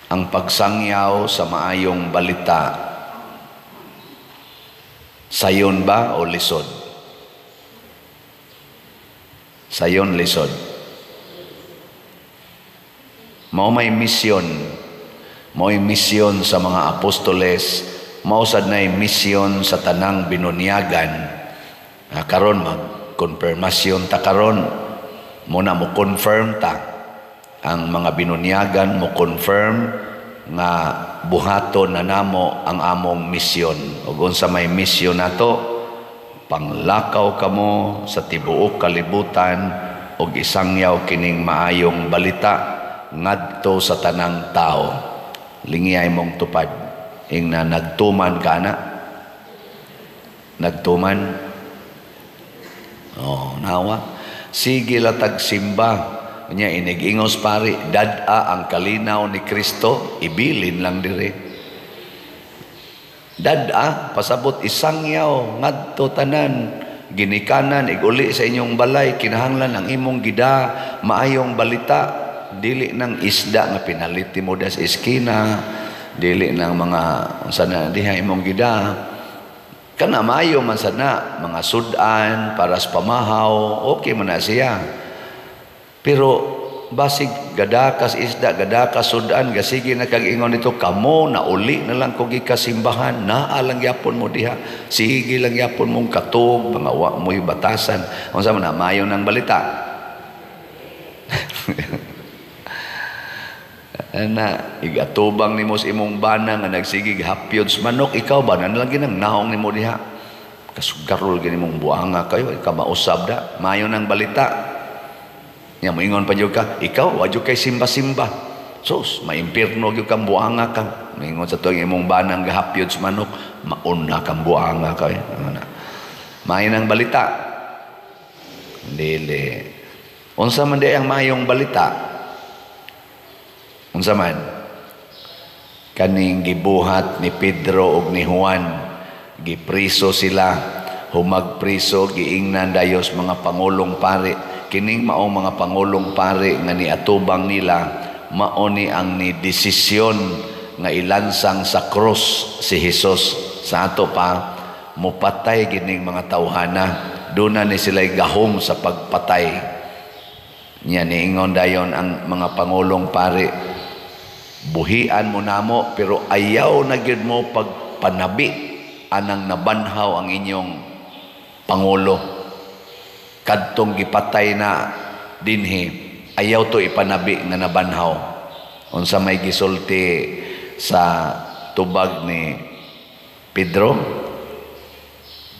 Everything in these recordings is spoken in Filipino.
ang pagsangyaw sa maayong balita, sayon ba o lisod? Sayon, lisod. Mao may misyon. Mao'y misyon sa mga apostoles. Mausad na'y misyon sa tanang binunyagan. Karon mag-konfirmasyon ta karon. Muna mo confirm ta. Ang mga binunyagan mo confirm nga buhaton na namo ang among misyon. Ug unsa may misyon nato, panglakaw kamo sa tibuok kalibutan ug isangyaw kining maayong balita ngadto sa tanang tao. Lingiyay mong tupad. Ingna nagtuman ka na. Nagtuman. Nawa. Sige latag simba. Nya inigingos pari, dad-a ang kalinaw ni Kristo, ibilin lang dire. Dad-a, pasabot isangyaw, ngadto tanan, ginikanan, iguli sa inyong balay, kinahanglan ang imong gida, maayong balita, dili ng isda nga pinaliti mo das iskina, dili ng mga, sana diha imong gida, kana maayo man sana, mga sudan, paras pamahaw, okay man na siya. Pero basig gadakas isda, gadakas sudan, gasigi na kag-ingon nito, kamo na uli na lang kung ikasimbahan, naalang yapon mo diha, sige lang yapon mong katog, mga mo'y batasan. Kung saan mo na, mayo ng balita. Na, igatubang ni mo sa imong bana nga nagsigig hapyod sa manok, ikaw ba, nalagi nang nahong ni mo diha. Kasugarol gani mong buhanga kayo, ikaw mausab da, mayo ng balita. Nya moingon pa jud ka, ikaw wa jud kay simba-simba. Sus, maimpirno gyud kang buanga ka. Moingon sa tuwing imong banang gahapyod sa manok, mauna kang buanga ka. Maayong balita. Dili. Unsa man di ang maayong balita? Unsa man? Kaning gibuhat ni Pedro ug ni Juan, gipriso sila, humagpriso giingnan dayos mga pangulong pari. Kining maong mga pangulong pare nga niatubang nila, maoni ang ni desisyon nga ilansang sa cross si Jesus. Sa ato pa, mupatay gining mga tawhana. Doon na ni sila'y gahom sa pagpatay. Nya niingon dayon ang mga pangulong pare, buhian mo namo pero ayaw na gyud mo pagpanabi anang nabanhaw ang inyong pangulo. Kadtong gipatay na dinhi, ayaw to ipanabi nga nabanhaw. Unsa may gisulti sa tubag ni Pedro?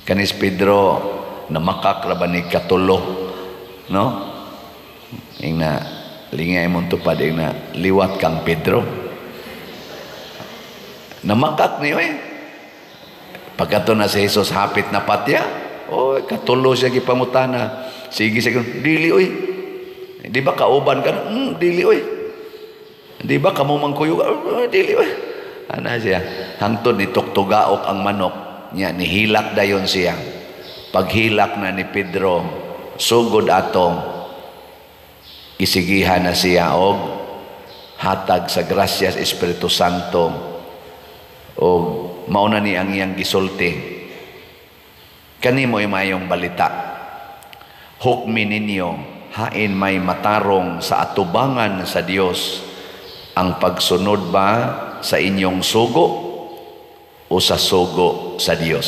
Kanis Pedro namakak ra ba ni katulo, no? Ingna lingay mong tupad ingna liwat kang Pedro. Namakak niyo Pagkato na si Jesus hapit na patya, katulo siya gipangutana. Sige siya, dili oy. Di ba kauban ka? Dili oy. Di ba kamo mangkuyog? Dili oy. Ana siya. Hangtod ni tuktugaok ang manok. Nya nihilak dayon siya. Paghilak na ni Pedro, sugod atong isigihan na siya og hatag sa grasyas Espiritu Santo o mauna ni ang iyang gisulti. Kanimo mayong balita. Hukmi ninyo, hain may matarong sa atubangan sa Dios, ang pagsunod ba sa inyong sugo o sa sugo sa Dios?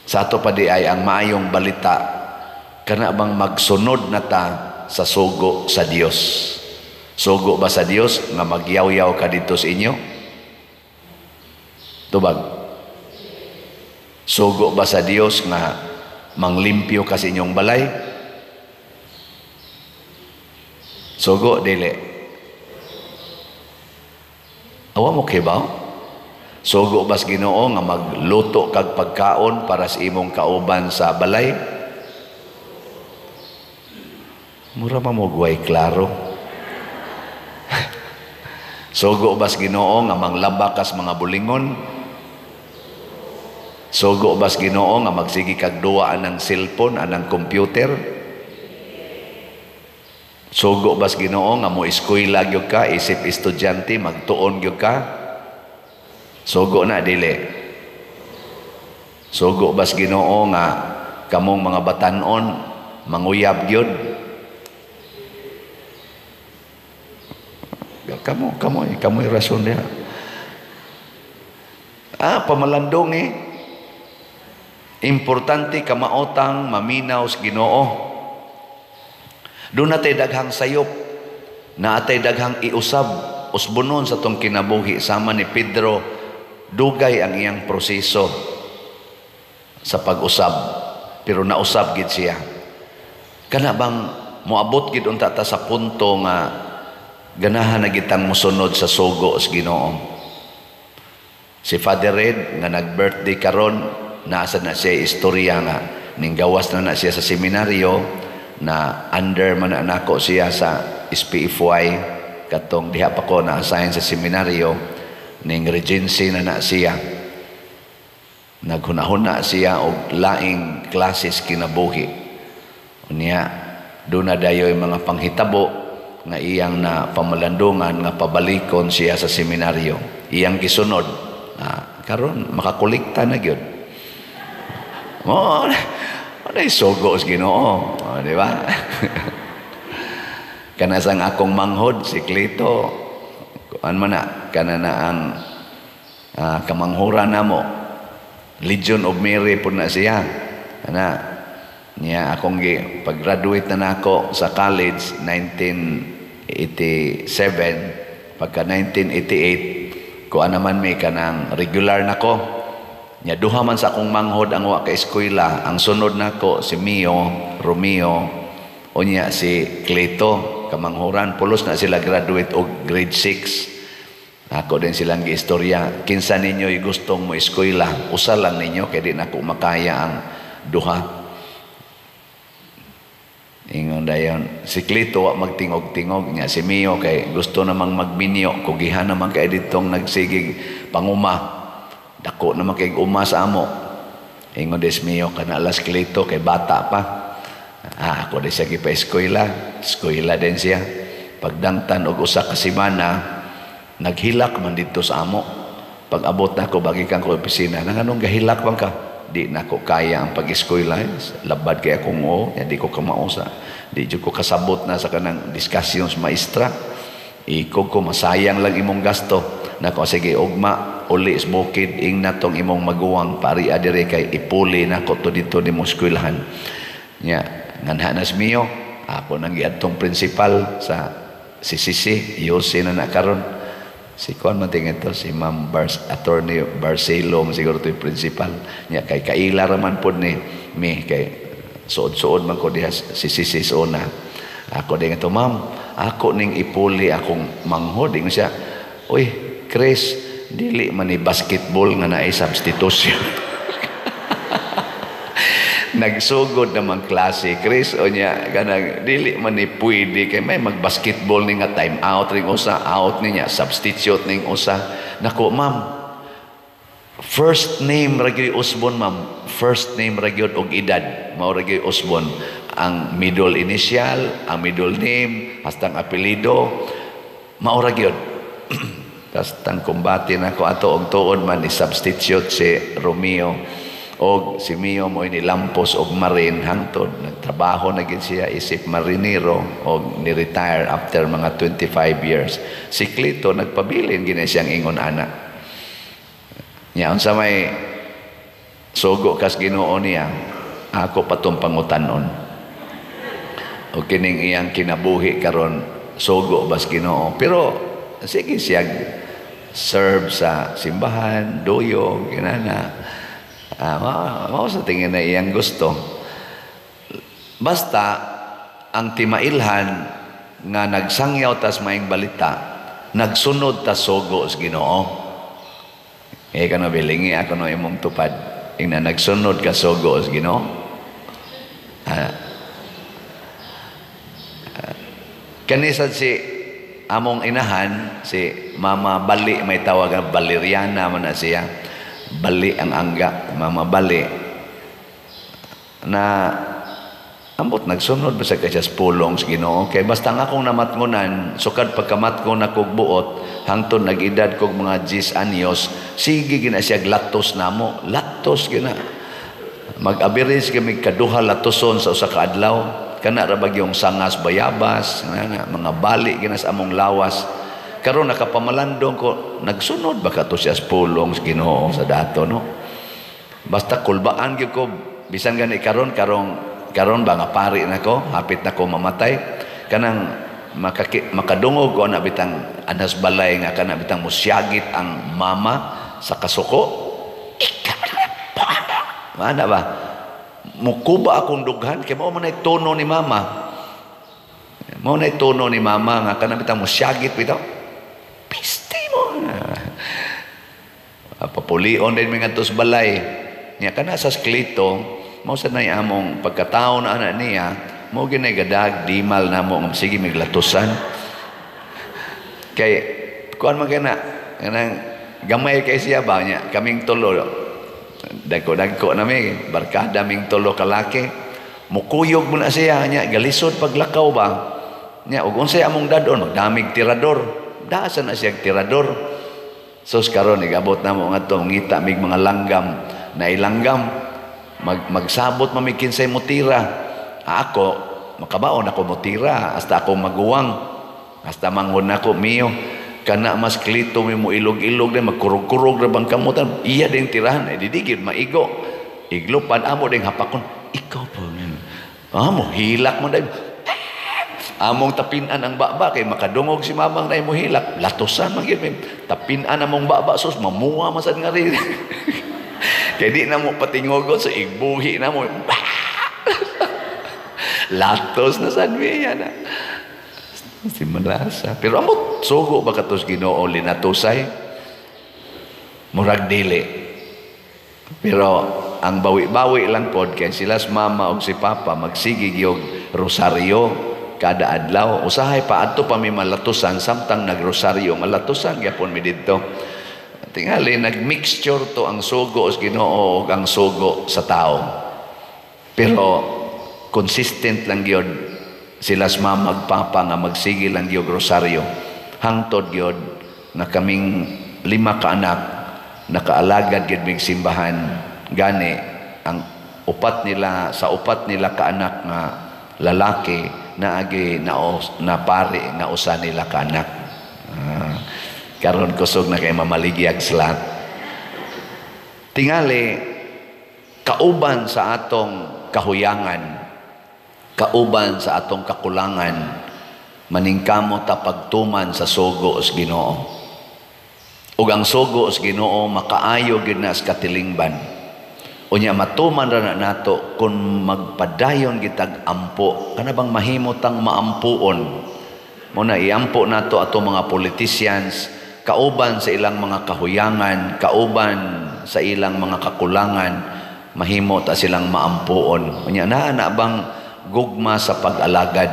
Sa ato pa di ay ang maayong balita, kana bang magsunod na ta sa sugo sa Dios? Sugo ba sa Dios nga magyaw-yaw ka dito sa inyo? Tubag. Sugo ba sa Dios nga manglimpyo ka sa inyong balay? Sugo, dili. Awa mo kibaw? Sugo ba sa Ginoo nga magluto kag pagkaon para sa imong kauban sa balay? Mura pa mo guway klaro. Sugo ba sa Ginoo nga manglaba kas mga bulingon? Sugo bas Ginoo nga magsigi kag duwa anang cellphone, anang computer? Sugo bas Ginoo nga mo eskwela gyud ka, isip estudyante magtuon gyud ka? Sugo na dili. Sugo bas Ginoo nga kamong mga batan-on manguyab gyud? Kamoy rason niya. Pamalandong Importante kamaotang maminaw sa Ginoo. Doon natay daghang sayop, na atay daghang iusab, usbunon sa tong kinabuhi. Sama ni Pedro, dugay ang iyang proseso sa pag-usab. Pero nausab gid siya. Kana bang moabot gid unta ta sa punto nga ganahan na gitang musunod sa sugo sa Ginoo. Si Father Red nga nag-birthday karon, nasa na siya istorya nga ning gawas na siya sa seminaryo, na under man na nako siya sa SPFY katong diha pa ko na-assign sa seminaryo, ning regency na siya. Naghunahuna siya og laing classes kinabuhi. Unya doon na dayoy mga panghitabo nga iyang na pamalandungan nga pabalikon siya sa seminaryo. Iyang gisunod. Karon makakolekta na gyud. Ano sugo sa Ginoo, di ba? Kanasang akong manghod si Clito, kuan man na kana na ang kamanghuran namo. Legion of Mary po na siya. Niya akong pag-graduate na nako sa college 1987, pagka 1988 kuan naman may kanang regular nako. Nya duha man sa akong manghod ang wa ka eskwela, ang sunod nako si Mio, Romeo, unya si Cleto, kamanghuran pulos na sila graduate og grade 6. Ako din silang giistorya, kinsa ninyo gustong mo eskwela, usa lang ninyo kay di nako makaya ang duha. Ingon dayon si Cleto wa magtingog-tingog, nya si Mio kay gusto namang magminyo, kugihan naman kay ditong nagsigig panguma. Dako naman kay uma sa amo. Ingon des Mio kana alas Cleto kay bata pa. Ako din siya gipa-eskwela. Eskwela din siya. Pagdangtan og usa ka semana, naghilak man dito sa amo. Pag abot na ako bagi kang ko opisina, nanganong gahilak bang ka? Di na ko kaya ang pag-eskwela. Labad kay akong di ko kamausa. Di ko kasabot na sa kanang diskusyon sa maestra. Iko ko masayang lang imong gasto. Nako sige ugma uli is bukid ing natong imong maguwang pari adire kay ipuli nako to dito ni mo eskwelahan. Nya nganhanas Mio, ako nang giadtong principal sa CCC, Yose na karon. Si kuan man tingin to si Ma'am Attorney Barcelo siguro to yung principal. Nya kay kaila raman pod ni mi kay suod-suod man ko diha CCC una. Ako din ito, ma'am, ako ning ipuli akong manghod. Ingon siya, uy, Chris, dili man ni basketball nga naay substitution. Nagsugod naman klase, Chris, o niya, ganang, dili man ni pwede, kay may mag-basketball ni nga time out ring usa, out niya, substitute ning usa. Nako, ma'am, first name Ragyod Usbon, ma'am, first name Ragyod og edad, mao Ragyod Usbon, ang middle initial, ang middle name, hasta ang apelido, mao Ragyod. Tas tang kumbati na ko ato og tuod man ni substitute si Romeo og si Mio mo inilampos og marine hangtod nagtrabaho na gid siya isip marinero og ni-retire after mga 25 years. Si Clito nagpabilin gina siyang ingon ana. Nya unsa may sugo kas Ginoo niya, ako patong pangutanon. O kining iyang kinabuhi karon sugo bas Ginoo, pero sige siya serve sa simbahan, doyo, kinana. Mao sa tingin na iyang gusto. Basta ang timailhan nga nagsangyaw tas maing balita, nagsunod tas sugo sa Ginoo. Kano bilingi ako no imong tupad. Ing na nagsunod ka sugo sa Ginoo. Kanisa si among inahan, si Mama Bali, may tawagan Valeriana man na siya. Bali ang angga, Mama Bali. Na Ambot nagsunod ba sa kaya pulong sa Ginoo? Kay basta nga akong namatngunan, sukad pagkamatngon ako buot, hangtod nag-edad kog mga 10 anyos, sige gina siya latos namo. Latos gina. Mag-average kami kaduha latoson sa usa ka adlaw. Kana ra bagyong sangas bayabas, mga bali gina sa among lawas. Karon nakapamalandong ko, nagsunod ba ka to siya pulong sa Ginoo sa dato, no? Basta kulbaan gyud ko bisan gani karon ba nga pari nako, hapit na ko mamatay, kanang makadungog ko na bitang anas balay nga kana bitang musyagit ang mama sa kasuko. Mana ba? Mukuba akong dughan kay mao man ay tono ni mama. Mao na tono ni mama nga kana bitang musyagit bitaw. Piste mo. Papulion din mga tos balay. Nya kana sa sklito mao sa nay among pagkatao na ana niya, mao ginay gadag dimal namo nga sige miglatusan. Kay kuan man kana kanang gamay kay siya ba nya kaming tulo. Dagko nami barkada ming tulo ka laki. Mukuyog mo na siya nya galisod paglakaw ba. Nya ug unsay among dadon magdamig tirador. Daasa na siya tirador. Sus karon igabot namo ngadto ngita mig mga langgam na ilanggam. Magsabot mamikin say mutira. Ako makabaon ako mutira hasta ako maguwang. Hasta mangon ako miyo. Kana mas klito mo ilog-ilog din magkurog-kurog ra bang kamutan. Iya din tirahan ay didigid maigo. Iglopan amo ding hapakon. Ikaw po. Amo hilak mo dai. Among tapinan ang baba kay makadungog si mamang na mo hilak. Latosan man gyud tapinan among baba sus mamuwa masad nga rin. Kaya di na mo patingogon sa igbuhi na mo. Latos na sanwiya na. Si malasa. Pero amot, sugo ba katos Ginoo linatusay? Murag dili. Pero ang bawi-bawi lang pod kay sila mama o si papa magsigig yung rosaryo kada adlaw. Usahay pa adto pa mi malatusan samtang nagrosaryo malatusan gyapon mi didto. Tingali, nag-mixture to ang sugo sa Ginoo o ang sugo sa tao. Pero, consistent lang yun sila sa magpapa nga magsige lang yun rosaryo. Hangtod yun na kaming 5 ka anak, nakaalagad yun mig simbahan. Gani, ang upat nila ka anak nga lalaki na agi na pari nga usa nila ka anak. Karon kusog na kay mamaligya slat. Tingali kauban sa atong kahuyangan, kauban sa atong kakulangan, maningkamo ta pagtuman sa sugo sa Ginoo. Ug ang sugo sa Ginoo makaayo gid na sa katilingban. Unya matuman ra na nato kung magpadayon gitag ampo, kana bang mahimutang maampuon. Muna iampo nato ato mga politicians kauban sa ilang mga kahuyangan, kauban sa ilang mga kakulangan, mahimo ta silang maampuon. Unya na bang gugma sa pag-alagad.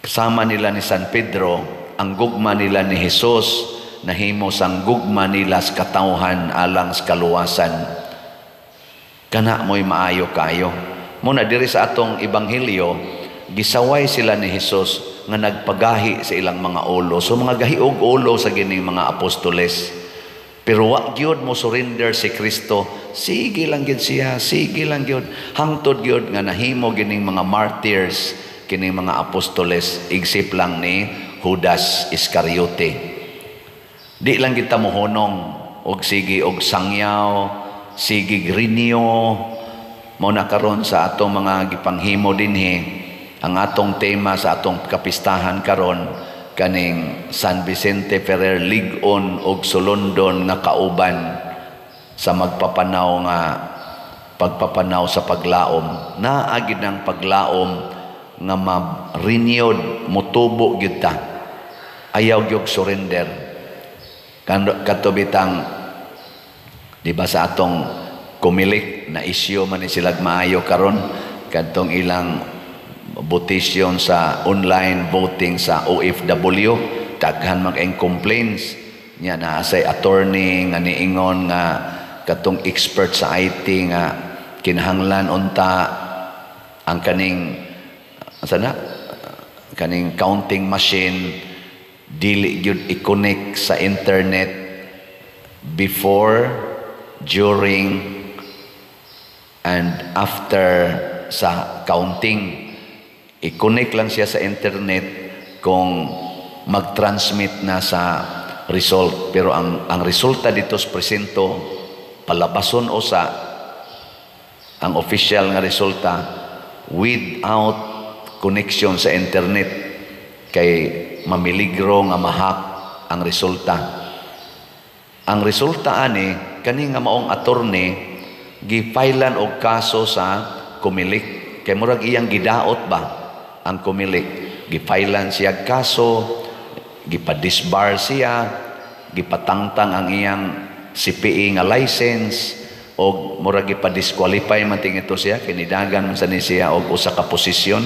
Kasama nila ni San Pedro, ang gugma nila ni Jesus, nahimo sang gugma nila sa katawhan alang sa kaluwasan. Kana mo'y maayo kayo. Muna diri sa atong ebanghelyo, gisaway sila ni Jesus nga nagpagahi sa ilang mga ulo. So mga gahiog ulo sa gining mga apostoles. Pero wa gyud mo surrender si Kristo. Sige lang gyud siya, sige lang gyud. Hangtod gyud nga nahimo gining mga martyrs, kining mga apostoles, igsip lang ni Judas Iscariote. Di lang kita mohonong og sige og sangyaw, sige grinyo, mo na karon sa atong mga gipanghimo dinhi. Ang atong tema sa atong kapistahan karon kaning San Vicente Ferrer Ligon og Sulondon nga kauban sa magpapanaw nga pagpapanaw sa paglaom. Naagid ng paglaom nga ma-renewed motubo gyud ta. Ayaw gyud surrender. Katubitang di ba sa atong kumilik na isyu man ni sila maayo karon kadtong ilang votation sa online voting sa OFW, daghan mag-eng complaints niya na say attorney nga niingon nga katong expert sa IT nga kinahanglan unta ang kaning counting machine dili gyud i-connect sa internet before, during, and after sa counting. I-connect lang siya sa internet kung mag-transmit na sa result. Pero ang resulta dito sa presento, palabason o sa ang official nga resulta without connection sa internet, kay mamiligro nga mahak ang resulta. Ang resulta ani kani nga maong attorney gifailan og kaso sa Comelec, kay murag iyang gidaot ba ang Comelec. Gifailan siya kaso, gipadisbar siya, gipatangtang ang iyang CPE nga license, o murag gipadisqualify man ting ito siya, kinidagan man sa ni siya og usa ka posisyon.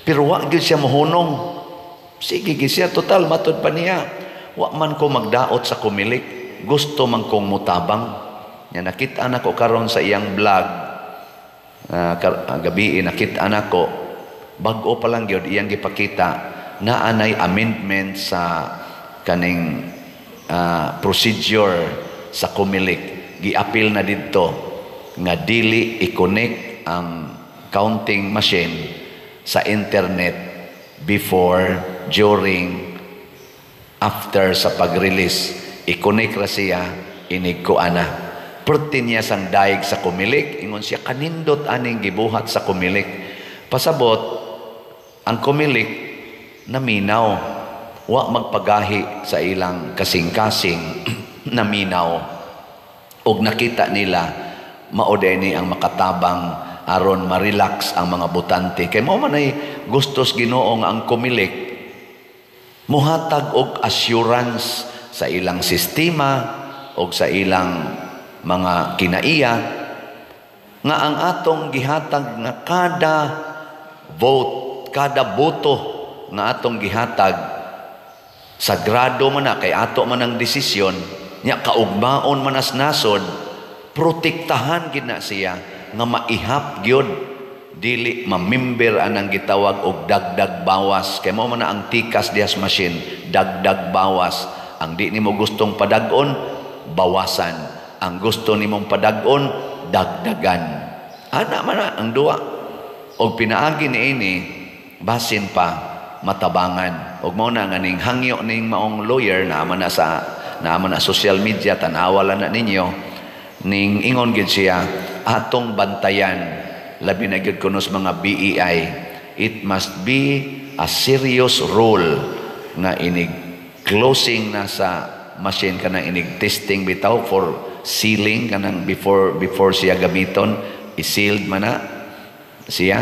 Pero wa gyud siya mohunong. Sige siya, total matud pa niya. Wa man ko magdaot sa Comelec, gusto man kong mutabang. Nya nakita na ko karon sa iyang vlog, gabi nakita na ko, bag-o pa lang gyud iyang gipakita na anay amendment sa kaning procedure sa Comelec. Gi-appeal na dito nga dili i-connect ang counting machine sa internet before, during, after sa pag-release. I-connect ra siya, inigkuan na. Perti niya sang daig sa Comelec, ingon siya kanindot aning gibuhat sa Comelec. Pasabot, ang Comelec naminaw, wa magpagahi sa ilang kasing-kasing naminaw. Og nakita nila maoday ni ang makatabang aron ma-relax ang mga botante. Kay mao man ay gustos Ginoo nga ang Comelec muhatag og assurance sa ilang sistema og sa ilang mga kinaiya nga ang atong gihatag nga kada vote, kada boto nga atong gihatag sagrado man na, kay ato man ang desisyon nya, kaugmaon man as nasod, protektahan gid na siya nga maihap gyud, dili mamimber anang gitawag og dagdag bawas. Kay mao man na ang tikas dias machine, dagdag bawas. Ang di nimo gustong padag-on, bawasan. Ang gusto nimong padag-on, dagdagan. Ana man na ang duwa. Og pinaagi niini basin pa matabangan. Og mao na nga ning hangyo ning maong lawyer na man na social media, tanawa na ninyo, ning ingon gid siya, atong bantayan, labi na gid kunos mga BEI, it must be a serious rule nga inig closing na sa machine kanang inig testing bitaw for sealing kanang before siya gamiton, i-sealed man na siya,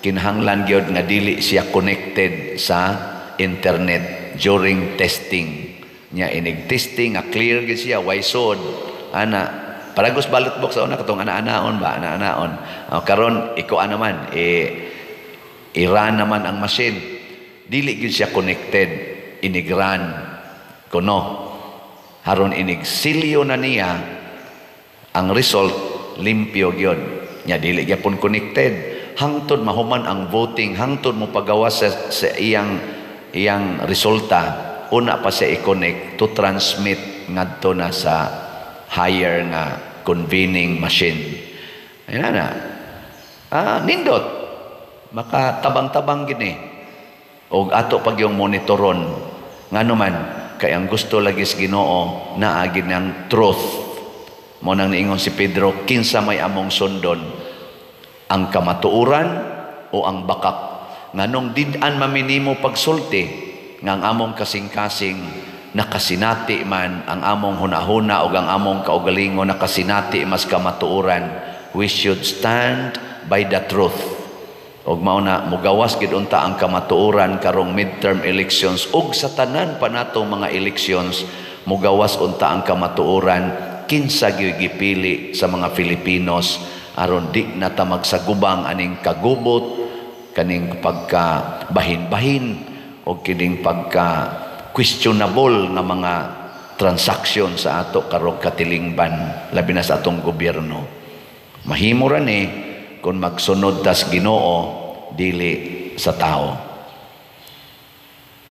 kinahanglan gyud nga dili siya connected sa internet during testing. Nya inig testing nga clear gid siya, way sod ana paragos ballot box sa una katong ana-anaon ba, ana-anaon. Karon ikuan naman i-run naman ang machine, dili gid siya connected, inig run kuno haron inig silyo na niya ang result, limpyo gyud. Nya dili gyapon connected hangtod mahuman ang voting, hangtod mo pagawas sa iyang resulta. Una pa siya i-connect to transmit ngadto na sa higher nga convening machine. Ayun na. Nindot. Makatabang-tabang gini. O ato pag yung monitoron. Nga naman, kay ang gusto lagi sa Ginoo na agin ng truth. Mo nang niingon si Pedro, kinsa may among sundon, ang kamatuuran o ang bakak. Nganong didan maminimo pagsulti, nga ang among kasing-kasing nakasinati man, ang among hunahuna o ang among kaugalingon nakasinati mas kamatuuran. We should stand by the truth. Og mao na mugawas gid unta ang kamatuuran karong midterm elections ug sa tanan pa natong mga elections, mugawas unta ang kamatuuran kinsa gyud gipili sa mga Filipinos aron di na ta magsagubang aning kagubot, kaning pagka bahin-bahin o kining pagka questionable nga mga transaksyon sa ato karong katilingban, labi na sa atong gobyerno. Mahimo ra ni kung magsunod tas Ginoo dili sa tao.